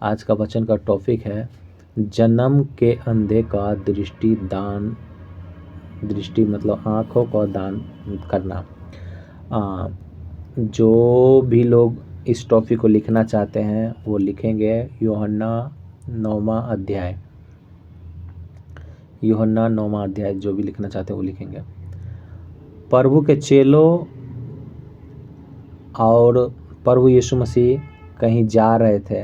आज का वचन का टॉपिक है जन्म के अंधे का दृष्टि मतलब आँखों का दान करना। जो भी लोग इस टॉपिक को लिखना चाहते हैं वो लिखेंगे यूहन्ना 9वां अध्याय जो भी लिखना चाहते हैं वो लिखेंगे। प्रभु के चेलों और प्रभु यीशु मसीह कहीं जा रहे थे,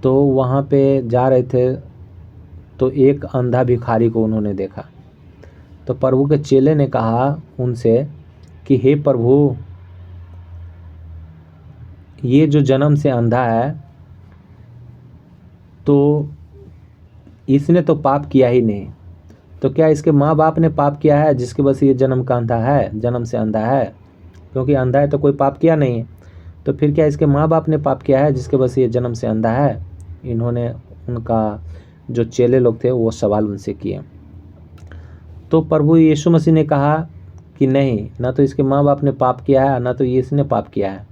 तो वहाँ पे जा रहे थे तो एक अंधा भिखारी को उन्होंने देखा। तो प्रभु के चेले ने कहा उनसे कि हे प्रभु, ये जो जन्म से अंधा है तो इसने तो पाप किया ही नहीं, तो क्या इसके माँ बाप ने पाप किया है जिसकी वजह से ये जन्म से अंधा है? क्योंकि अंधा है तो कोई पाप किया नहीं है, तो फिर क्या इसके माँ बाप ने पाप किया है जिसके वजह से ये जन्म से अंधा है? इन्होंने उनका जो चेले लोग थे वो सवाल उनसे किए। तो प्रभु यीशु मसीह ने कहा कि नहीं, ना तो इसके माँ बाप ने पाप किया है ना तो ये इसने पाप किया है,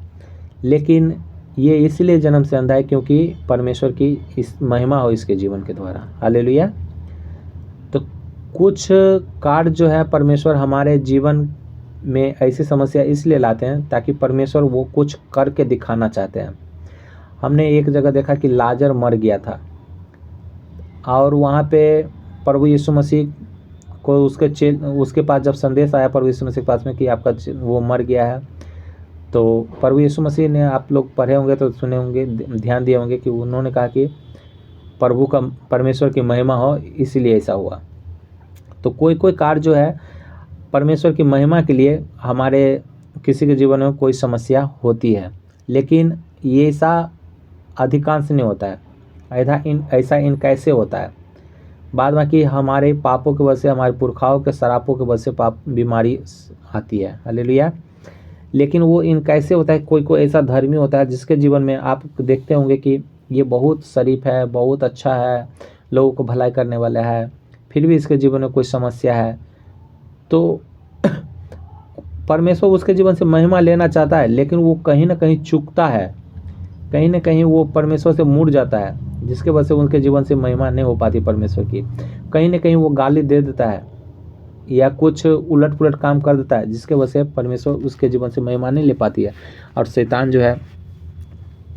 लेकिन ये इसलिए जन्म से अंधा है क्योंकि परमेश्वर की इस महिमा हो इसके जीवन के द्वारा। हालेलुया। तो कुछ कार्य जो है परमेश्वर हमारे जीवन में ऐसी समस्या इसलिए लाते हैं ताकि परमेश्वर वो कुछ करके दिखाना चाहते हैं। हमने एक जगह देखा कि लाजर मर गया था और वहाँ पे प्रभु यीशु मसीह को उसके पास जब संदेश आया प्रभु यीशु मसीह के पास में कि आपका वो मर गया है, तो प्रभु यीशु मसीह ने, आप लोग पढ़े होंगे तो सुने होंगे, ध्यान दिए होंगे कि उन्होंने कहा कि परमेश्वर की महिमा हो इसीलिए ऐसा हुआ। तो कोई कोई कार्य जो है परमेश्वर की महिमा के लिए हमारे किसी के जीवन में कोई समस्या होती है, लेकिन ये ऐसा अधिकांश नहीं होता है। ऐसा इन कैसे होता है, बाद बाकी हमारे पापों की वजह से, हमारे पुरखाओं के शरापों की वजह से पाप बीमारी आती है। हालेलुया। लेकिन वो इन कैसे होता है, कोई कोई ऐसा धर्मी होता है जिसके जीवन में आप देखते होंगे कि ये बहुत शरीफ है, बहुत अच्छा है, लोगों को भलाई करने वाला है, फिर भी इसके जीवन में कोई समस्या है, तो परमेश्वर उसके जीवन से महिमा लेना चाहता है, लेकिन वो कहीं ना कहीं चूकता है, कहीं ना कहीं वो परमेश्वर से मुड़ जाता है, जिसके वजह से उनके जीवन से महिमा नहीं हो पाती परमेश्वर की। कहीं ना कहीं वो गाली दे देता है या कुछ उलट पुलट काम कर देता है, जिसके वजह से परमेश्वर उसके जीवन से महिमा नहीं ले पाती है, और शैतान जो है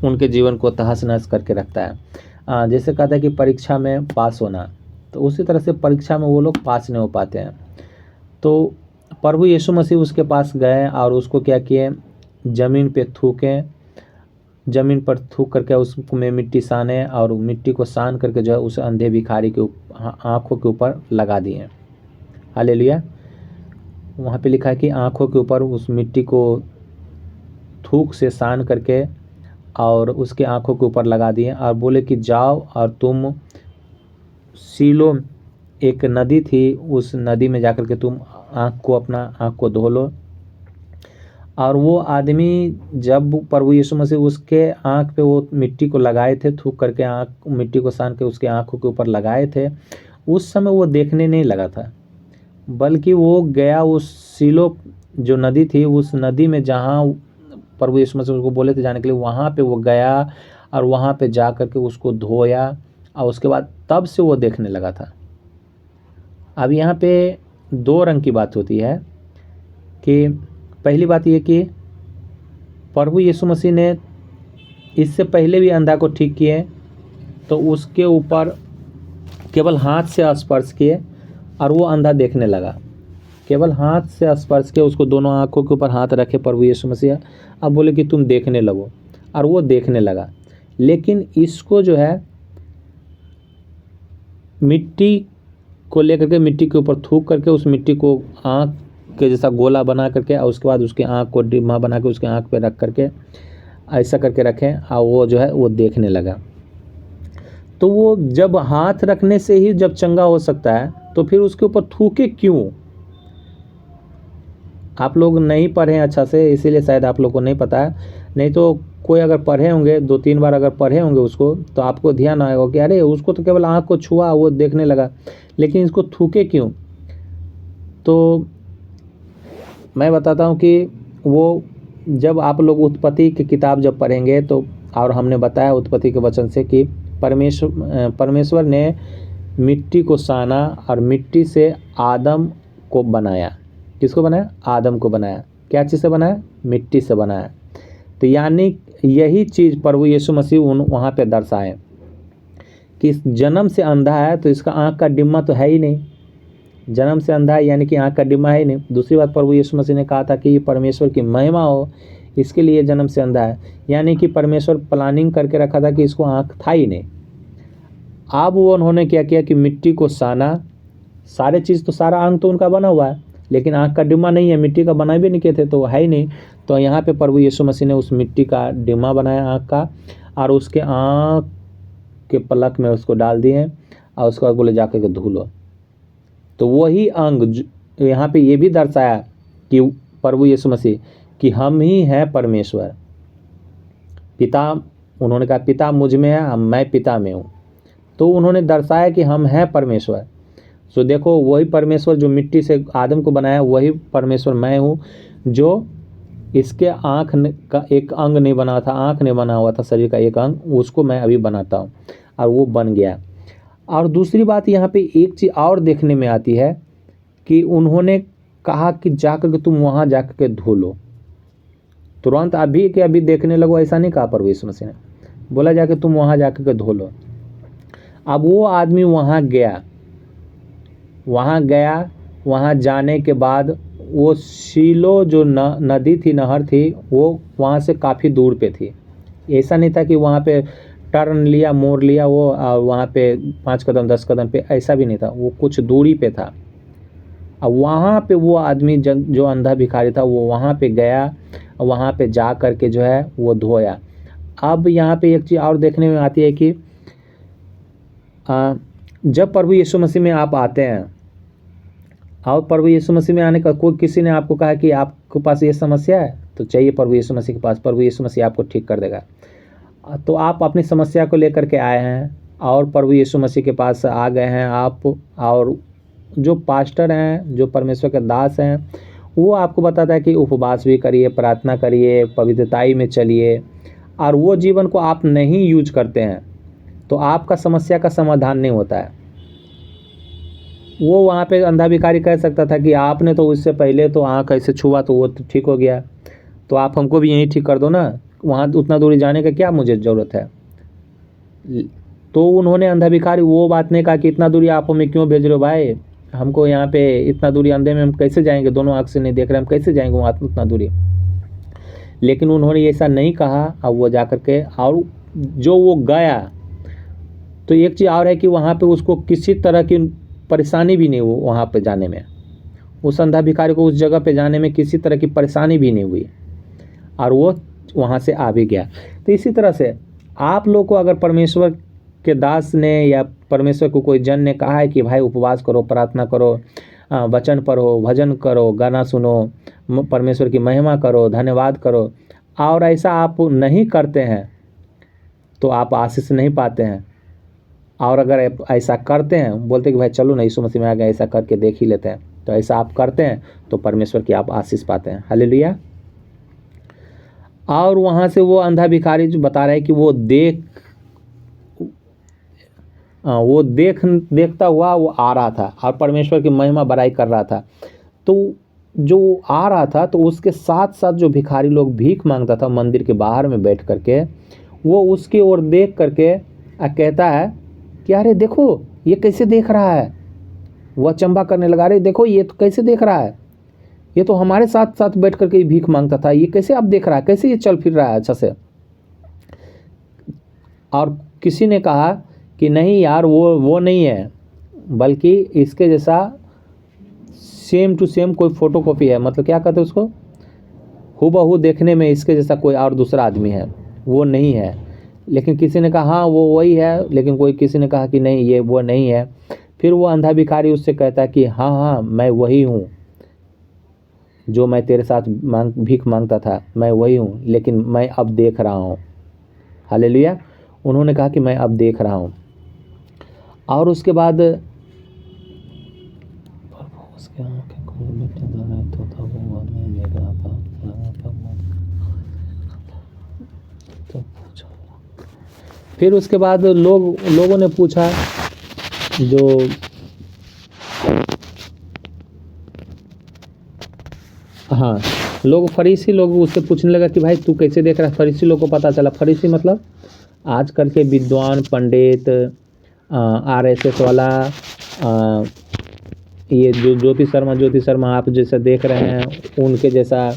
उनके जीवन को तहस नहस करके रखता है। जैसे कहता है कि परीक्षा में पास होना, तो उसी तरह से परीक्षा में वो लोग पास नहीं हो पाते हैं। तो प्रभु यीशु मसीह उसके पास गए और उसको क्या किए, ज़मीन पर थूक करके उसमें मिट्टी साने और मिट्टी को सान करके जो है उस अंधे भिखारी के आँखों के ऊपर लगा दिए। हालेलुया। वहाँ पे लिखा है कि आँखों के ऊपर उस मिट्टी को थूक से सान करके और उसके आँखों के ऊपर लगा दिए और बोले कि जाओ और तुम सीलो, एक नदी थी, उस नदी में जाकर के तुम अपना आँख को धो लो। और वो आदमी जब प्रभु यीशु मसीह उसके आँख पे वो मिट्टी को लगाए थे, थूक करके मिट्टी को सान के उसके आँखों के ऊपर लगाए थे, उस समय वो देखने नहीं लगा था, बल्कि वो गया उस सीलो जो नदी थी, उस नदी में जहाँ प्रभु यीशु मसीह उसको बोले थे जाने के लिए, वहाँ पे वो गया और वहाँ पे जा करके उसको धोया और उसके बाद तब से वो देखने लगा था। अब यहाँ पे दो रंग की बात होती है कि पहली बात ये कि प्रभु यीशु मसीह ने इससे पहले भी अंधा को ठीक किए, तो उसके ऊपर केवल हाथ से स्पर्श किए और वो अंधा देखने लगा। केवल हाथ से स्पर्श किए, उसको दोनों आँखों के ऊपर हाथ रखे प्रभु यीशु मसीह, अब बोले कि तुम देखने लगो, और वो देखने लगा। लेकिन इसको जो है मिट्टी को लेकर के मिट्टी के ऊपर थूक करके उस मिट्टी को आँख के जैसा गोला बना करके और उसके बाद उसके आँख को डिम्मा बना के उसके आँख पे रख करके ऐसा करके रखें और वो जो है वो देखने लगा। तो वो जब हाथ रखने से ही जब चंगा हो सकता है, तो फिर उसके ऊपर थूके क्यों? आप लोग नहीं पढ़े अच्छा से, इसीलिए शायद आप लोग को नहीं पता है, नहीं तो कोई अगर पढ़े होंगे 2-3 बार अगर पढ़े होंगे उसको, तो आपको ध्यान आएगा कि अरे उसको तो केवल आँख को छुआ वो देखने लगा, लेकिन इसको थूके क्यों? तो मैं बताता हूँ कि वो जब आप लोग उत्पत्ति की किताब जब पढ़ेंगे तो और हमने बताया उत्पत्ति के वचन से कि परमेश्वर ने मिट्टी को साना और मिट्टी से आदम को बनाया। किसको बनाया? आदम को बनाया। क्या चीज़ से बनाया? मिट्टी से बनाया। तो यानी यही चीज़ प्रभु यीशु मसीह वहाँ पे दर्शाए कि जन्म से अंधा है तो इसका आँख का डिम्मा तो है ही नहीं। जन्म से अंधा है यानी कि आँख का डिम्मा है ही नहीं। दूसरी बात, प्रभु यीशु मसीह ने कहा था कि परमेश्वर की महिमा हो, इसके लिए जन्म से अंधा है, यानी कि परमेश्वर प्लानिंग करके रखा था कि इसको आँख था ही नहीं। अब वो उन्होंने क्या किया कि मिट्टी को साना, सारे चीज़ तो सारा अंग तो उनका बना हुआ है, लेकिन आँख का डिम्मा नहीं है, मिट्टी का बनाए भी नहीं किए थे तो है ही नहीं। तो यहाँ पे प्रभु यीशु मसीह ने उस मिट्टी का डिम्मा बनाया आँख का, और उसके आँख के पलक में उसको डाल दिए और उसके बाद बोले जाकर के धो लो। तो वही अंग यहाँ पे ये भी दर्शाया कि प्रभु यीशु मसीह कि हम ही हैं परमेश्वर। पिता, उन्होंने कहा पिता मुझ में है, मैं पिता में हूँ। तो उन्होंने दर्शाया कि हम हैं परमेश्वर। सो देखो, वही परमेश्वर जो मिट्टी से आदम को बनाया, वही परमेश्वर मैं हूँ जो इसके आँख का एक अंग नहीं बना था, आँख नहीं बना हुआ था शरीर का एक अंग, उसको मैं अभी बनाता हूँ और वो बन गया। और दूसरी बात यहाँ पे एक चीज़ और देखने में आती है कि उन्होंने कहा कि जाकर के तुम वहाँ जाकर के धो लो, तुरंत अभी के अभी देखने लगो, ऐसा नहीं कहा प्रभु यीशु मसीह ने, बोला जाके तुम वहाँ जाकर के धो लो। अब वो आदमी वहाँ गया, वहाँ जाने के बाद वो शीलो जो नदी थी, नहर थी, वो वहाँ से काफ़ी दूर पे थी। ऐसा नहीं था कि वहाँ पे टर्न लिया, मोड़ लिया वो और वहाँ पे 5 कदम 10 कदम पे, ऐसा भी नहीं था, वो कुछ दूरी पे था। अब वहाँ पे वो आदमी जो अंधा भिखारी था, वो वहाँ पे गया, वहाँ पे जा कर के जो है वो धोया। अब यहाँ पे एक चीज़ और देखने में आती है कि जब प्रभु यीशु मसीह में आप आते हैं और प्रभु यीशु मसीह में आने का कोई किसी ने आपको कहा कि आपके पास ये समस्या है तो चाहिए प्रभु यीशु मसीह के पास, प्रभु यीशु मसीह आपको ठीक कर देगा। तो आप अपनी समस्या को लेकर के आए हैं और प्रभु यीशु मसीह के पास आ गए हैं आप, और जो पास्टर हैं, जो परमेश्वर के दास हैं, वो आपको बताता है कि उपवास भी करिए, प्रार्थना करिए, पवित्रताई में चलिए, और वो जीवन को आप नहीं यूज करते हैं तो आपका समस्या का समाधान नहीं होता है। वो वहाँ पे अंधा भिखारी कह सकता था कि आपने तो उससे पहले तो आँख ऐसे छुआ तो वो तो ठीक हो गया, तो आप हमको भी यहीं ठीक कर दो ना, वहाँ उतना दूरी जाने का क्या मुझे ज़रूरत है। तो उन्होंने अंधा भिखारी वो बात नहीं कहा कि इतना दूरी आप हमें क्यों भेज रहे हो भाई, हमको यहाँ पे इतना दूरी अंधे में हम कैसे जाएंगे, दोनों आँख से नहीं देख रहे हम कैसे जाएंगे वहाँ उतना दूरी। लेकिन उन्होंने ऐसा नहीं कहा। अब वो जा कर के और जो वो गया, तो एक चीज़ और है कि वहाँ पे उसको किसी तरह की परेशानी भी नहीं हुई, वहाँ पे जाने में उस अंधा भिखारी को उस जगह पे जाने में किसी तरह की परेशानी भी नहीं हुई और वो वहाँ से आ भी गया। तो इसी तरह से आप लोग को अगर परमेश्वर के दास ने या परमेश्वर को कोई जन ने कहा है कि भाई उपवास करो, प्रार्थना करो, वचन पढ़ो, भजन करो, गाना सुनो, परमेश्वर की महिमा करो, धन्यवाद करो, और ऐसा आप नहीं करते हैं तो आप आशीष नहीं पाते हैं। और अगर ऐसा करते हैं, बोलते कि भाई चलो ना यीशु मसीह में आ गए, ऐसा करके देख ही लेते हैं, तो ऐसा आप करते हैं तो परमेश्वर की आप आशीष पाते हैं। हालेलुया। और वहाँ से वो अंधा भिखारी जो बता रहे हैं कि वो देखता हुआ वो आ रहा था और परमेश्वर की महिमा बड़ाई कर रहा था। तो जो आ रहा था तो उसके साथ साथ जो भिखारी लोग भीख मांगता था मंदिर के बाहर में बैठ करके, वो उसकी ओर देख करके कहता है कि अरे देखो ये कैसे देख रहा है। वो अचंभा करने लगा, अरे देखो ये तो कैसे देख रहा है, ये तो हमारे साथ साथ बैठ करके भीख मांगता था, ये कैसे अब देख रहा है, कैसे ये चल फिर रहा है अच्छा से। और किसी ने कहा कि नहीं यार वो नहीं है, बल्कि इसके जैसा सेम टू सेम कोई फोटोकॉपी है, मतलब क्या कहते हैं उसको, हूबहू देखने में इसके जैसा कोई और दूसरा आदमी है, वो नहीं है। लेकिन किसी ने कहा हाँ वो वही है, लेकिन किसी ने कहा कि नहीं ये वो नहीं है। फिर वो अंधा भिखारी उससे कहता है कि हाँ हाँ मैं वही हूँ जो मैं तेरे साथ भीख मांगता था, मैं वही हूँ, लेकिन मैं अब देख रहा हूँ। हालेलुया। उन्होंने कहा कि मैं अब देख रहा हूँ। और उसके बाद फिर उसके बाद लोगों ने पूछा, जो हाँ, फरीसी लोग उससे पूछने लगा कि भाई तू कैसे देख रहा है। फरीसी लोग को पता चला, फरीसी मतलब आजकल के विद्वान पंडित, RSS वाला, ये जो ज्योति शर्मा आप जैसा देख रहे हैं, उनके जैसा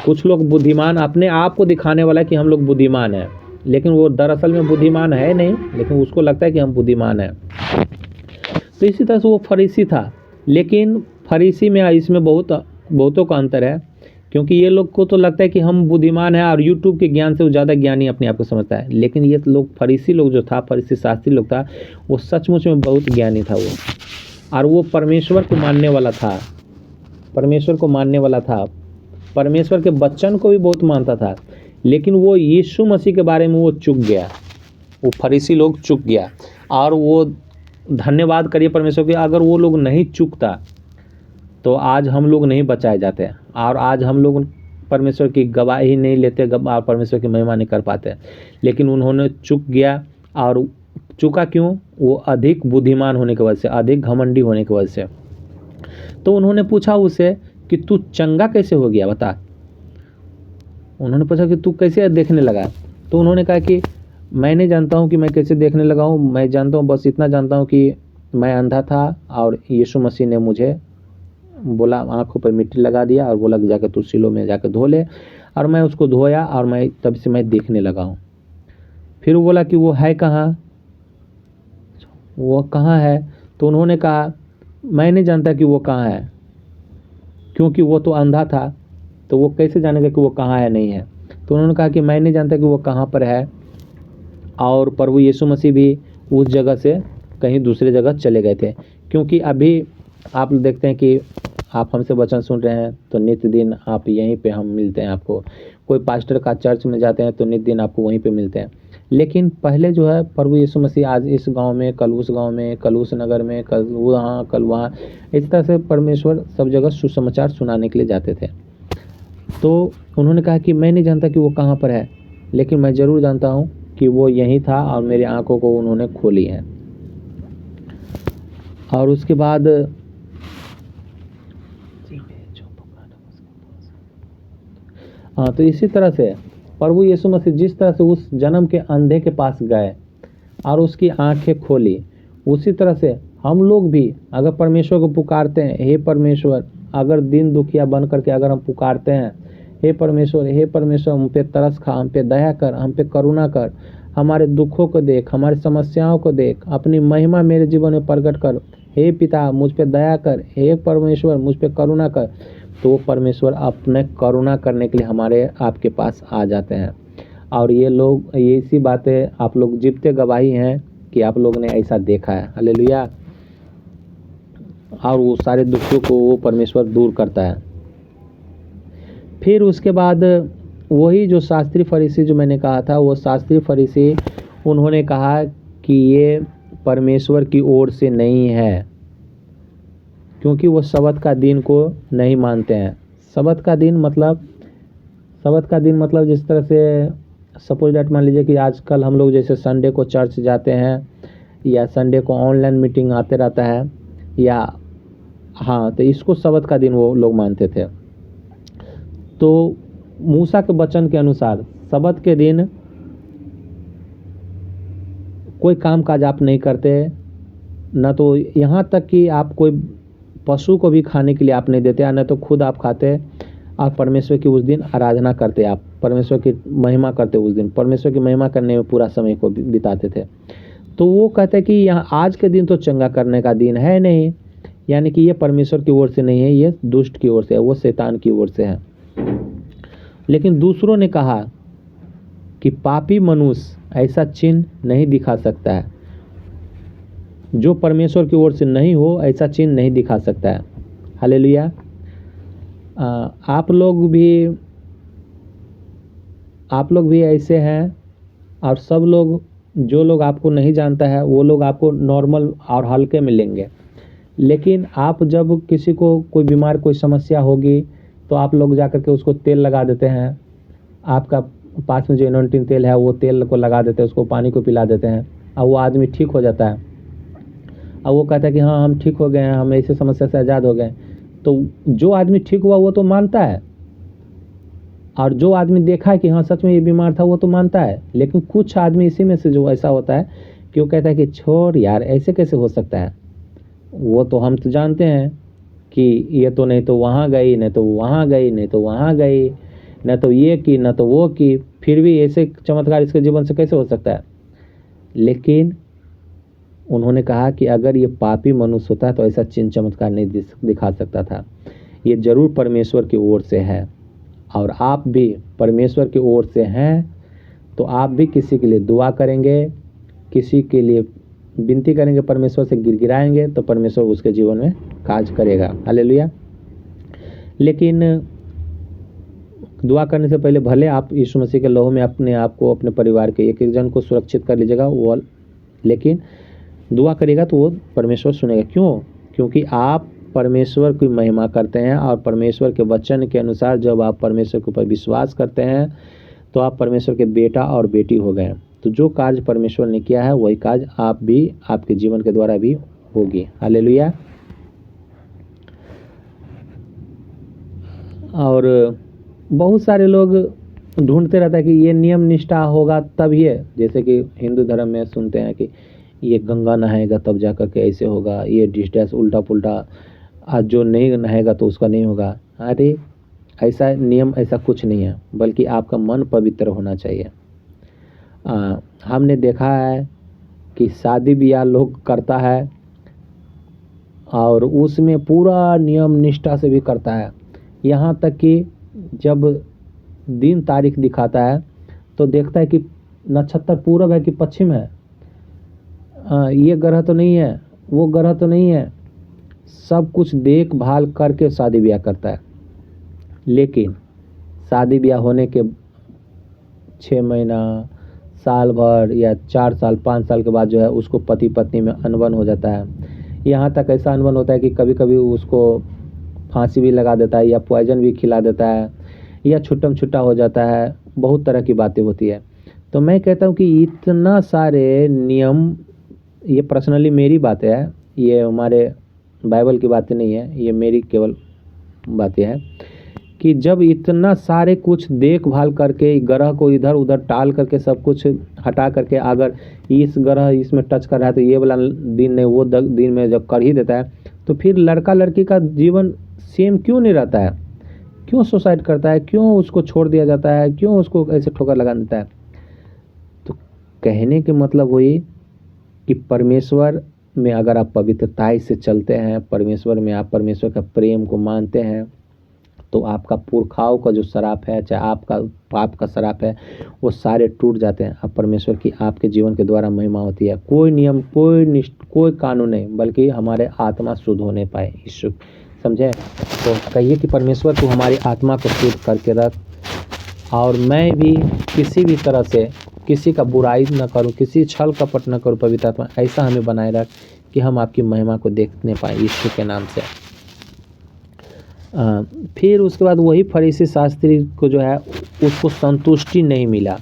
कुछ लोग बुद्धिमान अपने आप को दिखाने वाला है कि हम लोग बुद्धिमान हैं, लेकिन वो दरअसल में बुद्धिमान है नहीं, लेकिन उसको लगता है कि हम बुद्धिमान हैं। तो इसी तरह से वो फरीसी था, लेकिन फरीसी में इसमें बहुतों का अंतर है, क्योंकि ये लोग को तो लगता है कि हम बुद्धिमान हैं और यूट्यूब के ज्ञान से वो ज़्यादा ज्ञानी अपने आप को समझता है। लेकिन ये लोग फरीसी लोग जो था, फरीसी शास्त्री लोग था, वो सचमुच में बहुत ज्ञानी था वो, और वो परमेश्वर को मानने वाला था, परमेश्वर के वचन को भी बहुत मानता था। लेकिन वो यीशु मसीह के बारे में वो चूक गया, वो फरीसी लोग चूक गया। और वो धन्यवाद करिए परमेश्वर के, अगर वो लोग नहीं चूकता तो आज हम लोग नहीं बचाए जाते, और आज हम लोग परमेश्वर की गवाही नहीं लेते और परमेश्वर की महिमा नहीं कर पाते। लेकिन उन्होंने चूक गया, और चूका क्यों? वो अधिक बुद्धिमान होने की वजह से, अधिक घमंडी होने की वजह से। तो उन्होंने पूछा उसे कि तू चंगा कैसे हो गया, बता। उन्होंने पूछा कि तू कैसे देखने लगा। तो उन्होंने कहा कि मैं नहीं जानता हूँ कि मैं कैसे देखने लगा हूँ, मैं जानता हूँ, बस इतना जानता हूँ कि मैं अंधा था और यीशु मसीह ने मुझे बोला, आँखों पर मिट्टी लगा दिया और बोला जाकर तू सिलो में जाकर धो ले, और मैं उसको धोया और मैं तब से मैं देखने लगा हूँ। फिर वो बोला कि वो है कहाँ, वो कहाँ है? तो उन्होंने कहा मैं नहीं जानता कि वो कहाँ है, क्योंकि वो तो अंधा था, तो वो कैसे जानेगा कि वो कहाँ है नहीं है। तो उन्होंने कहा कि मैं नहीं जानता कि वो कहाँ पर है, और प्रभु यीशु मसीह भी उस जगह से कहीं दूसरे जगह चले गए थे। क्योंकि अभी आप देखते हैं कि आप हमसे वचन सुन रहे हैं तो नित्य दिन आप यहीं पे हम मिलते हैं आपको, कोई पास्टर का चर्च में जाते हैं तो नित्य दिन आपको वहीं पे मिलते हैं। लेकिन पहले जो है प्रभु यीशु मसीह आज इस गांव में, कल उस गांव में, कल उस नगर में, कल वहाँ, कल वहाँ, इस तरह से परमेश्वर सब जगह सुसमाचार सुनाने के लिए जाते थे। तो उन्होंने कहा कि मैं नहीं जानता कि वो कहाँ पर है, लेकिन मैं ज़रूर जानता हूँ कि वो यहीं था और मेरी आंखों को उन्होंने खोली है। और उसके बाद हाँ, तो इसी तरह से प्रभु यीशु मसीह जिस तरह से उस जन्म के अंधे के पास गए और उसकी आंखें खोली, उसी तरह से हम लोग भी अगर परमेश्वर को पुकारते हैं, हे परमेश्वर, अगर दिन दुखिया बन करके अगर हम पुकारते हैं, हे परमेश्वर हम पे तरस खा, हम पे दया कर, हम पे करुणा कर, हमारे दुखों को देख, हमारी समस्याओं को देख, अपनी महिमा मेरे जीवन में प्रकट कर, हे पिता मुझ पे दया कर, हे परमेश्वर मुझ पे करुणा कर, तो वो परमेश्वर अपने करुणा करने के लिए हमारे आपके पास आ जाते हैं। और ये लोग, ये इसी बातें आप लोग जीवते गवाही हैं कि आप लोग ने ऐसा देखा है। हालेलुया। और वो सारे दुखों को वो परमेश्वर दूर करता है। फिर उसके बाद वही जो शास्त्री फरीसी जो मैंने कहा था, वो शास्त्री फरीसी उन्होंने कहा कि ये परमेश्वर की ओर से नहीं है, क्योंकि वो सब्त का दिन को नहीं मानते हैं। सब्त का दिन मतलब जिस तरह से सपोज डेट मान लीजिए कि आजकल हम लोग जैसे संडे को चर्च जाते हैं, या संडे को ऑनलाइन मीटिंग आते रहता है, या हाँ, तो इसको सब्त का दिन वो लोग मानते थे। तो मूसा के वचन के अनुसार सब्त के दिन कोई काम काज आप नहीं करते, न तो यहाँ तक कि आप कोई पशु को भी खाने के लिए आप नहीं देते, न तो खुद आप खाते, और परमेश्वर की उस दिन आराधना करते, आप परमेश्वर की महिमा करते, उस दिन परमेश्वर की महिमा करने में पूरा समय को बिताते थे। तो वो कहते हैं कि यहाँ आज के दिन तो चंगा करने का दिन है नहीं, यानी कि ये परमेश्वर की ओर से नहीं है, ये दुष्ट की ओर से है, वो शैतान की ओर से है। लेकिन दूसरों ने कहा कि पापी मनुष्य ऐसा चिन्ह नहीं दिखा सकता है, जो परमेश्वर की ओर से नहीं हो ऐसा चिन्ह नहीं दिखा सकता है। हालेलुया। आप लोग भी ऐसे हैं, और सब लोग, जो लोग आपको नहीं जानता है वो लोग आपको नॉर्मल और हल्के मिलेंगे। लेकिन आप जब किसी को कोई बीमार, कोई समस्या होगी, तो आप लोग जा कर के उसको तेल लगा देते हैं, आपका पास में जो एनोंटिन तेल है वो तेल को लगा देते हैं, उसको पानी को पिला देते हैं और वो आदमी ठीक हो जाता है। अब वो कहता है कि हाँ हम ठीक हो गए हैं, हम ऐसे समस्या से आज़ाद हो गए। तो जो आदमी ठीक हुआ वो तो मानता है, और जो आदमी देखा है कि हाँ सच में ये बीमार था वो तो मानता है। लेकिन कुछ आदमी इसी में से जो ऐसा होता है कि वो कहता है कि छोड़ यार, ऐसे कैसे हो सकता है, वो तो हम तो जानते हैं कि ये तो नहीं तो वहाँ गई, नहीं तो वहाँ गई, नहीं तो वहाँ गई, न तो ये की न तो वो की, फिर भी ऐसे चमत्कार इसके जीवन से कैसे हो सकता है। लेकिन उन्होंने कहा कि अगर ये पापी मनुष्य होता तो ऐसा चिन्ह चमत्कार नहीं दिखा सकता था। ये जरूर परमेश्वर की ओर से है, और आप भी परमेश्वर की ओर से हैं तो आप भी किसी के लिए दुआ करेंगे, किसी के लिए विनती करेंगे, परमेश्वर से गिड़गिड़ाएंगे तो परमेश्वर उसके जीवन में काज करेगा। हालेलुया। लेकिन दुआ करने से पहले भले आप यीशु मसीह के लहू में अपने आप को, अपने परिवार के एक एक जन को सुरक्षित कर लीजिएगा, वो लेकिन दुआ करेगा तो वो परमेश्वर सुनेगा। क्यों? क्योंकि आप परमेश्वर की महिमा करते हैं, और परमेश्वर के वचन के अनुसार जब आप परमेश्वर के ऊपर विश्वास करते हैं तो आप परमेश्वर के बेटा और बेटी हो गए। तो जो कार्य परमेश्वर ने किया है वही कार्य आप भी, आपके जीवन के द्वारा भी होगी। हालेलुया। और बहुत सारे लोग ढूंढते रहता है कि ये नियम निष्ठा होगा तब ये, जैसे कि हिंदू धर्म में सुनते हैं कि ये गंगा नहाएगा तब जा कर के ऐसे होगा, ये डिश डैश उल्टा पुल्टा, आज जो नहीं नहाएगा तो उसका नहीं होगा। अरे ऐसा नियम ऐसा कुछ नहीं है, बल्कि आपका मन पवित्र होना चाहिए। हमने देखा है कि शादी ब्याह लोग करता है और उसमें पूरा नियम निष्ठा से भी करता है, यहाँ तक कि जब दिन तारीख दिखाता है तो देखता है कि नक्षत्र पूरब है कि पश्चिम है, ये ग्रह तो नहीं है, वो ग्रह तो नहीं है, सब कुछ देखभाल करके शादी ब्याह करता है। लेकिन शादी ब्याह होने के 6 महीना, साल भर या 4 साल 5 साल के बाद जो है उसको पति पत्नी में अनबन हो जाता है। यहाँ तक ऐसा अनबन होता है कि कभी कभी उसको फांसी भी लगा देता है, या पॉइजन भी खिला देता है, या छुट्टम छुट्टा हो जाता है। बहुत तरह की बातें होती है। तो मैं कहता हूँ कि इतना सारे नियम, ये पर्सनली मेरी बातें है, ये हमारे बाइबल की बातें नहीं है, ये मेरी केवल बातें हैं कि जब इतना सारे कुछ देखभाल करके ग्रह को इधर उधर टाल करके सब कुछ हटा करके, अगर इस ग्रह इसमें टच कर रहा है तो ये वाला दिन नहीं, वो दिन में जब कर ही देता है, तो फिर लड़का लड़की का जीवन सेम क्यों नहीं रहता है? क्यों सुसाइड करता है? क्यों उसको छोड़ दिया जाता है? क्यों उसको ऐसे ठोकर लगा देता है? तो कहने के मतलब वही कि परमेश्वर में अगर आप पवित्रताई से चलते हैं, परमेश्वर में आप परमेश्वर का प्रेम को मानते हैं, तो आपका पुरखाओं का जो शराप है, चाहे आपका पाप का शराप है, वो सारे टूट जाते हैं। अब परमेश्वर की आपके जीवन के द्वारा महिमा होती है। कोई नियम, कोई कानून नहीं, बल्कि हमारे आत्मा शुद्ध होने पाए। ईश्वर समझे? तो कहिए कि परमेश्वर तू हमारी आत्मा को शुद्ध करके रख, और मैं भी किसी भी तरह से किसी का बुराई न करूं, किसी छल कपट न करूं। पवित्र आत्मा ऐसा हमें बनाए रख कि हम आपकी महिमा को देखने पाए ईश्वर के नाम से। फिर उसके बाद वही फरीसी शास्त्री को जो है उसको संतुष्टि नहीं मिला,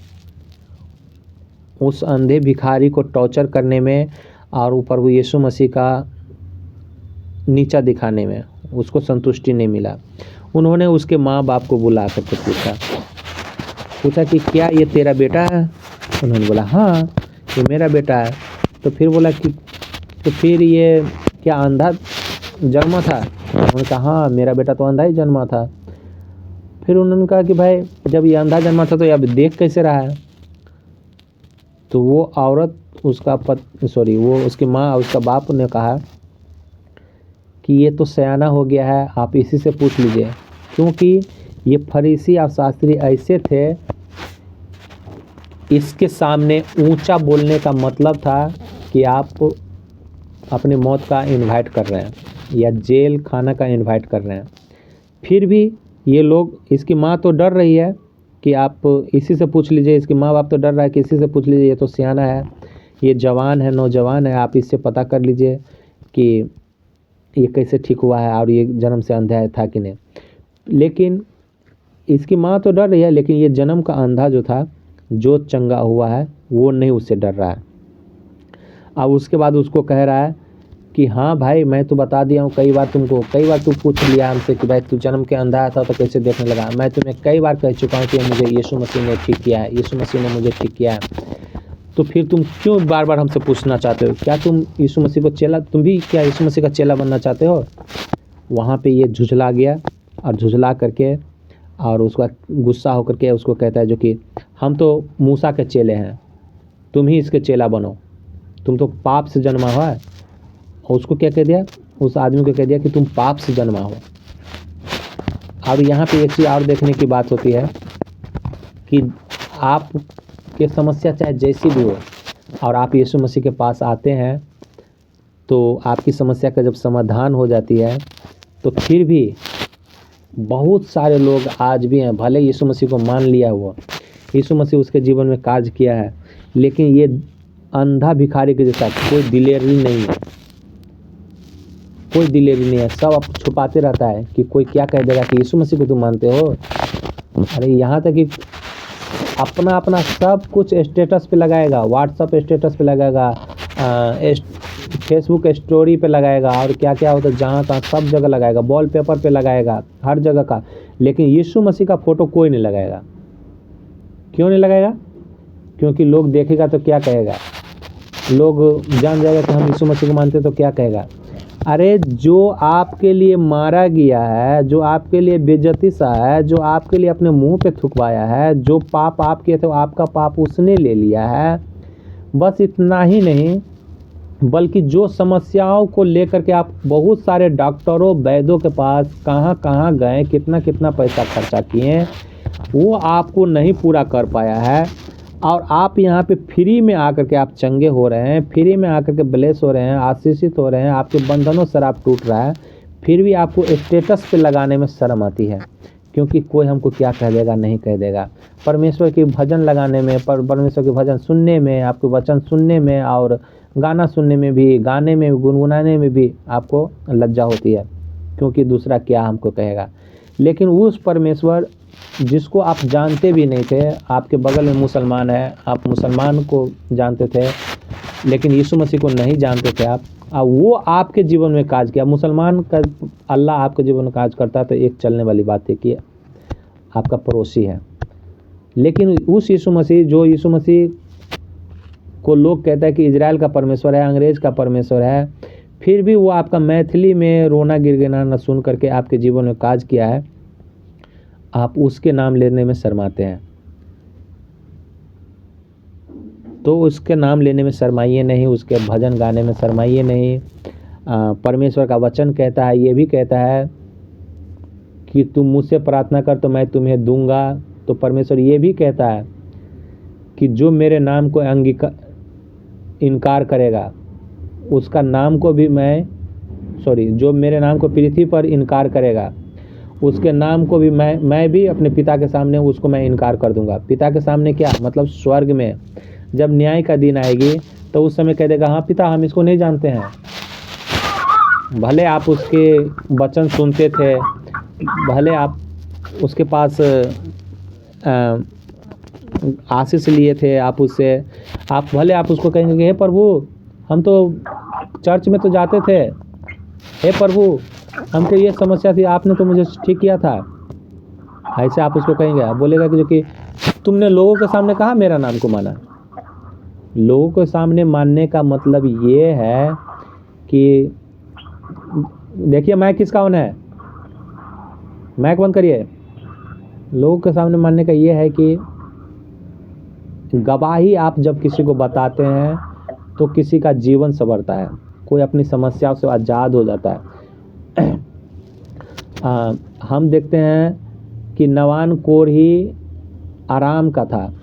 उस अंधे भिखारी को टॉर्चर करने में और प्रभु यीशु मसीह का नीचा दिखाने में उसको संतुष्टि नहीं मिला। उन्होंने उसके माँ बाप को बुला करके पूछा कि क्या ये तेरा बेटा है? उन्होंने बोला हाँ ये मेरा बेटा है। तो फिर बोला कि तो फिर ये क्या अंधा जन्मा था? उन्होंने कहा हाँ मेरा बेटा तो अंधा ही जन्मा था। फिर उन्होंने कहा कि भाई जब ये अंधा जन्मा था तो ये अब देख कैसे रहा है? तो वो औरत वो उसकी माँ और उसका बाप ने कहा कि ये तो सयाना हो गया है, आप इसी से पूछ लीजिए। क्योंकि ये फरीसी और शास्त्री ऐसे थे, इसके सामने ऊंचा बोलने का मतलब था कि आप अपने मौत का इनवाइट कर रहे हैं या जेल खाना का इनवाइट कर रहे हैं। फिर भी ये लोग, इसकी माँ तो डर रही है कि आप इसी से पूछ लीजिए, इसके माँ बाप तो डर रहा है कि इसी से पूछ लीजिए, ये तो सियाना है, ये जवान है, नौजवान है, आप इससे पता कर लीजिए कि ये कैसे ठीक हुआ है और ये जन्म से अंधा था कि नहीं। लेकिन इसकी माँ तो डर रही है, लेकिन ये जन्म का अंधा जो था, जो चंगा हुआ है, वो नहीं उससे डर रहा है। अब उसके बाद उसको कह रहा है कि हाँ भाई, मैं तो बता दिया हूँ कई बार तुमको, कई बार तू पूछ लिया हमसे कि भाई तू जन्म के अंधा था तो कैसे देखने लगा। मैं तुम्हें कई बार कह चुका हूँ कि मुझे यीशु मसीह ने ठीक किया है, यीशु मसीह ने मुझे ठीक किया है। तो फिर तुम क्यों बार बार हमसे पूछना चाहते हो? क्या तुम यीशु मसीह को चेला, तुम भी क्या यीशु मसीह का चेला बनना चाहते हो? वहाँ पे ये झुझला गया, और झुझला करके और उसका गुस्सा होकर के उसको कहता है जो कि हम तो मूसा के चेले हैं, तुम ही इसके चेला बनो, तुम तो पाप से जन्मा हुआ है। और उसको क्या कह दिया, उस आदमी को कह दिया कि तुम पाप से जन्मा हो। अब यहाँ पे एक चीज़ और देखने की बात होती है कि आप की समस्या चाहे जैसी भी हो और आप यीशु मसीह के पास आते हैं, तो आपकी समस्या का जब समाधान हो जाती है, तो फिर भी बहुत सारे लोग आज भी हैं, भले यीशु मसीह को मान लिया हुआ, यीशु मसीह उसके जीवन में कार्य किया है, लेकिन ये अंधा भिखारी के जैसा कोई दिलेरी नहीं है, कोई दिलेरी नहीं है। सब आप छुपाते रहता है कि कोई क्या कह देगा कि यीशु मसीह को तुम मानते हो। अरे यहाँ तक कि अपना अपना सब कुछ स्टेटस पे लगाएगा, व्हाट्सअप स्टेटस पे लगाएगा, फेसबुक स्टोरी पे लगाएगा, और क्या क्या होता है जहाँ तहाँ सब जगह लगाएगा, वॉल पेपर पे लगाएगा, हर जगह का। लेकिन यीशु मसीह का फ़ोटो कोई नहीं लगाएगा। क्यों नहीं लगाएगा? क्योंकि लोग देखेगा तो क्या कहेगा, लोग जान जाएगा कि हम यीशु मसीह को मानते हैं तो क्या कहेगा। अरे जो आपके लिए मारा गया है, जो आपके लिए बेइज्जती सा है, जो आपके लिए अपने मुंह पे थुकवाया है, जो पाप आप किए थे आपका पाप उसने ले लिया है। बस इतना ही नहीं, बल्कि जो समस्याओं को लेकर के आप बहुत सारे डॉक्टरों वैद्यों के पास कहाँ कहाँ गए, कितना कितना पैसा खर्चा किए, वो आपको नहीं पूरा कर पाया है। और आप यहाँ पे फ्री में आकर के आप चंगे हो रहे हैं, फ्री में आकर के ब्लेस हो रहे हैं, आशीषित हो रहे हैं, आपके बंधनों से आप टूट रहा है, फिर भी आपको स्टेटस पे लगाने में शर्म आती है, क्योंकि कोई हमको क्या कह देगा, नहीं कह देगा। परमेश्वर की भजन लगाने में, परमेश्वर के भजन सुनने में, आपके वचन सुनने में और गाना सुनने में भी, गाने में, गुनगुनाने में भी आपको लज्जा होती है, क्योंकि दूसरा क्या हमको कहेगा। लेकिन उस परमेश्वर जिसको आप जानते भी नहीं थे, आपके बगल में मुसलमान है, आप मुसलमान को जानते थे लेकिन यीशु मसीह को नहीं जानते थे आप, वो आपके जीवन में काज किया। मुसलमान का अल्लाह आपके जीवन में काज करता है तो एक चलने वाली बात है कि आपका पड़ोसी है। लेकिन उस यीशु मसीह, जो यीशु मसीह को लोग कहता है कि इजराइल का परमेश्वर है, अंग्रेज़ का परमेश्वर है, फिर भी वो आपका मैथिली में रोना गिड़गिड़ाना सुन करके आपके जीवन में काज किया है, आप उसके नाम लेने में शर्माते हैं। तो उसके नाम लेने में शर्माइए नहीं, उसके भजन गाने में शर्माइए नहीं। परमेश्वर का वचन कहता है, ये भी कहता है कि तुम मुझसे प्रार्थना कर तो मैं तुम्हें दूंगा। तो परमेश्वर ये भी कहता है कि जो मेरे नाम को इनकार करेगा उसका नाम को भी जो मेरे नाम को पृथ्वी पर इनकार करेगा उसके नाम को भी मैं भी अपने पिता के सामने उसको मैं इनकार कर दूंगा। पिता के सामने क्या मतलब? स्वर्ग में जब न्याय का दिन आएगी तो उस समय कह देगा, हाँ पिता हम इसको नहीं जानते हैं। भले आप उसके वचन सुनते थे, भले आप उसके पास आशीष लिए थे, आप उससे भले आप उसको कहेंगे कि हे प्रभु हम तो चर्च में तो जाते थे, हे प्रभु हमको ये समस्या थी, आपने तो मुझे ठीक किया था, ऐसे आप उसको कहेंगे। आप बोलेगा कि जो कि तुमने लोगों के सामने कहा मेरा नाम को माना। लोगों के सामने मानने का मतलब ये है कि देखिए माइक किसका ऑन है, माइक बंद करिए। लोगों के सामने मानने का ये है कि गवाही आप जब किसी को बताते हैं तो किसी का जीवन संवरता है, कोई अपनी समस्याओं से आज़ाद हो जाता है। हम देखते हैं कि नवान कोर ही आराम का था,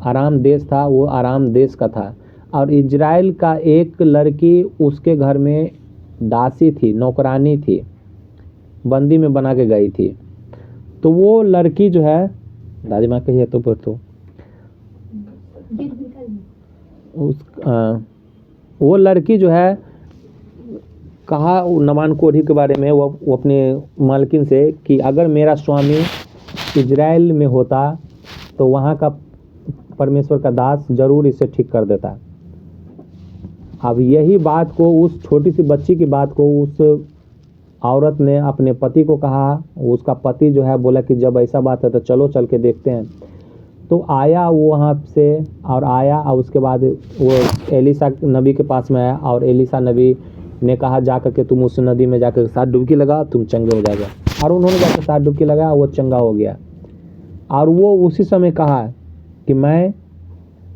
आराम देश था, वो आराम देश का था। और इजराइल का एक लड़की उसके घर में दासी थी, नौकरानी थी, बंदी में बना के गई थी। तो वो लड़की जो है, दादी माँ कहिए तो वो लड़की जो है कहा नवान कोढ़ी के बारे में, वो अपने मालकिन से कि अगर मेरा स्वामी इजराइल में होता तो वहाँ का परमेश्वर का दास जरूर इसे ठीक कर देता। अब यही बात को, उस छोटी सी बच्ची की बात को उस औरत ने अपने पति को कहा। उसका पति जो है बोला कि जब ऐसा बात है तो चलो चल के देखते हैं। तो आया वो वहाँ से, और आया और उसके बाद वो एलिशा नबी के पास में आया, और एलिशा नबी ने कहा जाकर के तुम उस नदी में जाकर 7 डुबकी लगा, तुम चंगे हो जाएगा। और उन्होंने जाकर 7 डुबकी लगाया, वो चंगा हो गया। और वो उसी समय कहा कि मैं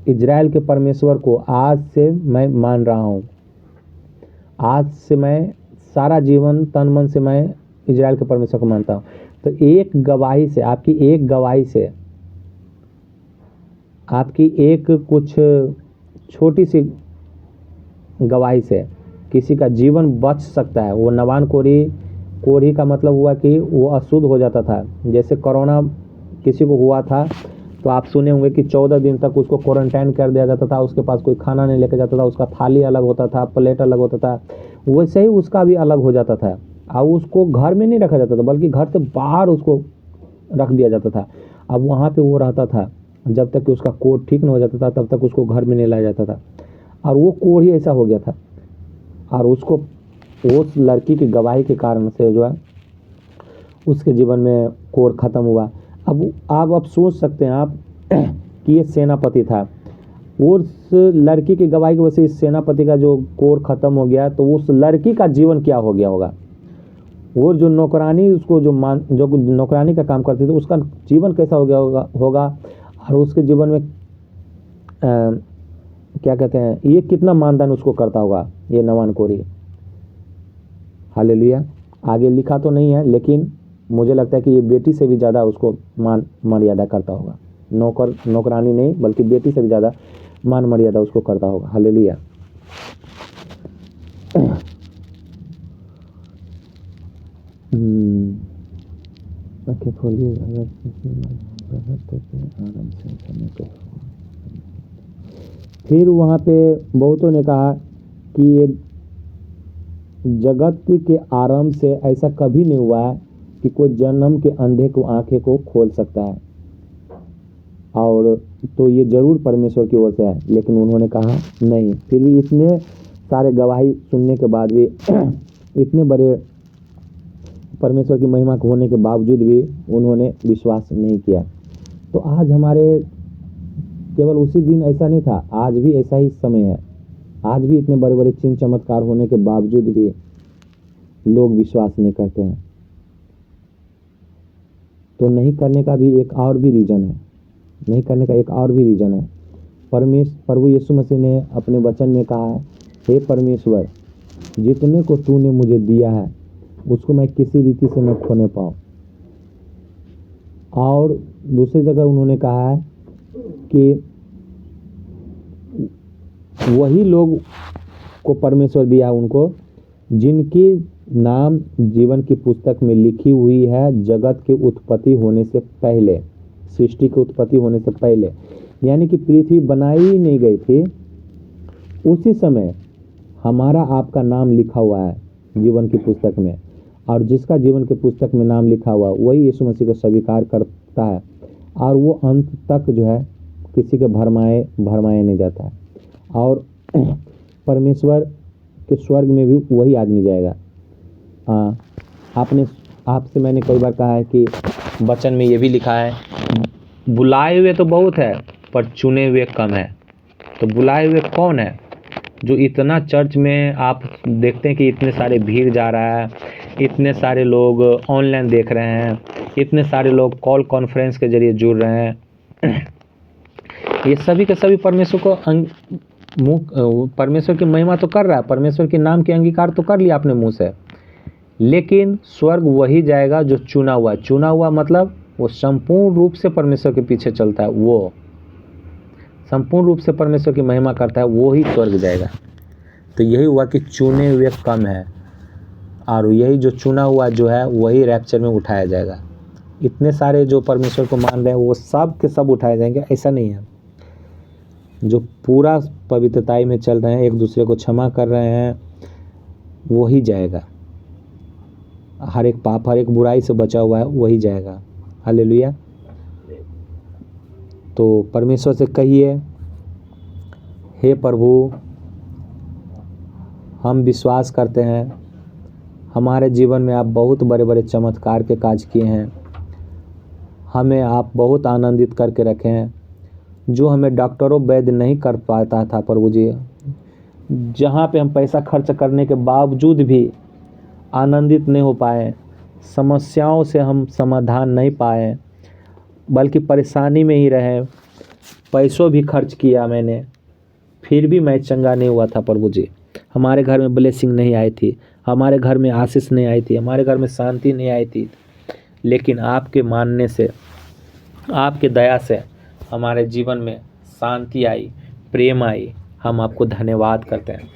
इजराइल के परमेश्वर को आज से मैं मान रहा हूँ, आज से मैं सारा जीवन तन मन से मैं इजराइल के परमेश्वर को मानता हूँ। तो एक गवाही से, आपकी एक गवाही से, आपकी एक कुछ छोटी सी गवाही से किसी का जीवन बच सकता है। वो नवान कोढ़ी का मतलब हुआ कि वो अशुद्ध हो जाता था। जैसे कोरोना किसी को हुआ था तो आप सुने होंगे कि 14 दिन तक उसको क्वारंटाइन कर दिया जाता था, उसके पास कोई खाना नहीं लेके जाता था, उसका थाली अलग होता था, प्लेट अलग होता था। वैसे ही उसका भी अलग हो जाता था, और उसको घर में नहीं रखा जाता था बल्कि घर से बाहर उसको रख दिया जाता था। अब वहाँ पे वो रहता था जब तक कि उसका कोढ़ ठीक न हो जाता था, तब तक उसको घर में नहीं लाया जाता था। और वो कोढ़ ही ऐसा हो गया था, और उसको उस लड़की की गवाही के कारण से जो है उसके जीवन में कोढ़ खत्म हुआ। अब आप सोच सकते हैं आप कि ये सेनापति था, उस लड़की की गवाही की वजह से इस सेनापति का जो कोढ़ खत्म हो गया, तो उस लड़की का जीवन क्या हो गया होगा। वो जो नौकरानी उसको जो नौकरानी का काम करती थी, उसका जीवन कैसा हो गया होगा। और उसके जीवन में क्या कहते हैं, ये कितना मानदान उसको करता होगा ये नवान कोढ़ी। हालेलुया। आगे लिखा तो नहीं है, लेकिन मुझे लगता है कि ये बेटी से भी ज़्यादा उसको मान मर्यादा करता होगा। नौकरानी नहीं बल्कि बेटी से भी ज़्यादा मान मर्यादा उसको करता होगा। हालेलुया। खोलिए आराम से। फिर वहाँ पे बहुतों ने कहा कि ये जगत के आरंभ से ऐसा कभी नहीं हुआ है कि कोई जन्म के अंधे को आंखें को खोल सकता है, और तो ये जरूर परमेश्वर की ओर से है। लेकिन उन्होंने कहा नहीं। फिर भी इतने सारे गवाही सुनने के बाद भी इतने बड़े परमेश्वर की महिमा को होने के बावजूद भी उन्होंने विश्वास नहीं किया। तो आज हमारे केवल उसी दिन ऐसा नहीं था, आज भी ऐसा ही समय है। आज भी इतने बड़े बड़े चिन्ह चमत्कार होने के बावजूद भी लोग विश्वास नहीं करते हैं। तो नहीं करने का भी एक और भी रीज़न है, नहीं करने का एक और भी रीज़न है। प्रभु यीशु मसीह ने अपने वचन में कहा है, हे परमेश्वर, जितने को तूने मुझे दिया है उसको मैं किसी रीति से न खोने पाऊँ। और दूसरी जगह उन्होंने कहा है कि वही लोग को परमेश्वर दिया है उनको जिनकी नाम जीवन की पुस्तक में लिखी हुई है जगत की उत्पत्ति होने से पहले, सृष्टि की उत्पत्ति होने से पहले, यानी कि पृथ्वी बनाई ही नहीं गई थी, उसी समय हमारा आपका नाम लिखा हुआ है जीवन की पुस्तक में। और जिसका जीवन की पुस्तक में नाम लिखा हुआ वही यीशु मसीह को स्वीकार करता है, और वो अंत तक जो है किसी के भरमाए नहीं जाता है। और परमेश्वर के स्वर्ग में भी वही आदमी जाएगा। आपसे मैंने कई बार कहा है कि वचन में ये भी लिखा है, बुलाए हुए तो बहुत है पर चुने हुए कम है। तो बुलाए हुए कौन है? जो इतना चर्च में आप देखते हैं कि इतने सारे भीड़ जा रहा है, इतने सारे लोग ऑनलाइन देख रहे हैं, इतने सारे लोग कॉल कॉन्फ्रेंस के जरिए जुड़ रहे हैं, ये सभी के सभी परमेश्वर की महिमा तो कर रहा है, परमेश्वर के नाम के अंगीकार तो कर लिया अपने मुंह से। लेकिन स्वर्ग वही जाएगा जो चुना हुआ। चुना हुआ मतलब वो संपूर्ण रूप से परमेश्वर के पीछे चलता है, वो संपूर्ण रूप से परमेश्वर की महिमा करता है, वो ही स्वर्ग जाएगा। तो यही हुआ कि चुने हुए कम है, और यही जो चुना हुआ जो है वही रैप्चर में उठाया जाएगा। इतने सारे जो परमेश्वर को मान रहे हैं वो सब के सब उठाए जाएंगे, ऐसा नहीं है। जो पूरा पवित्रताई में चल रहे हैं, एक दूसरे को क्षमा कर रहे हैं, वही जाएगा। हर एक पाप, हर एक बुराई से बचा हुआ है, वही जाएगा। हालेलुया। तो परमेश्वर से कहिए, हे प्रभु, हम विश्वास करते हैं हमारे जीवन में आप बहुत बड़े बड़े चमत्कार के काज किए हैं, हमें आप बहुत आनंदित करके रखे हैं। जो हमें डॉक्टरों वैद्य नहीं कर पाता था प्रभु जी, जहाँ पे हम पैसा खर्च करने के बावजूद भी आनंदित नहीं हो पाए, समस्याओं से हम समाधान नहीं पाए, बल्कि परेशानी में ही रहे, पैसों भी खर्च किया मैंने, फिर भी मैं चंगा नहीं हुआ था प्रभु जी। हमारे घर में ब्लेसिंग नहीं आई थी, हमारे घर में आशीष नहीं आई थी, हमारे घर में शांति नहीं आई थी, लेकिन आपके मानने से, आपके दया से हमारे जीवन में शांति आई, प्रेम आई। हम आपको धन्यवाद करते हैं।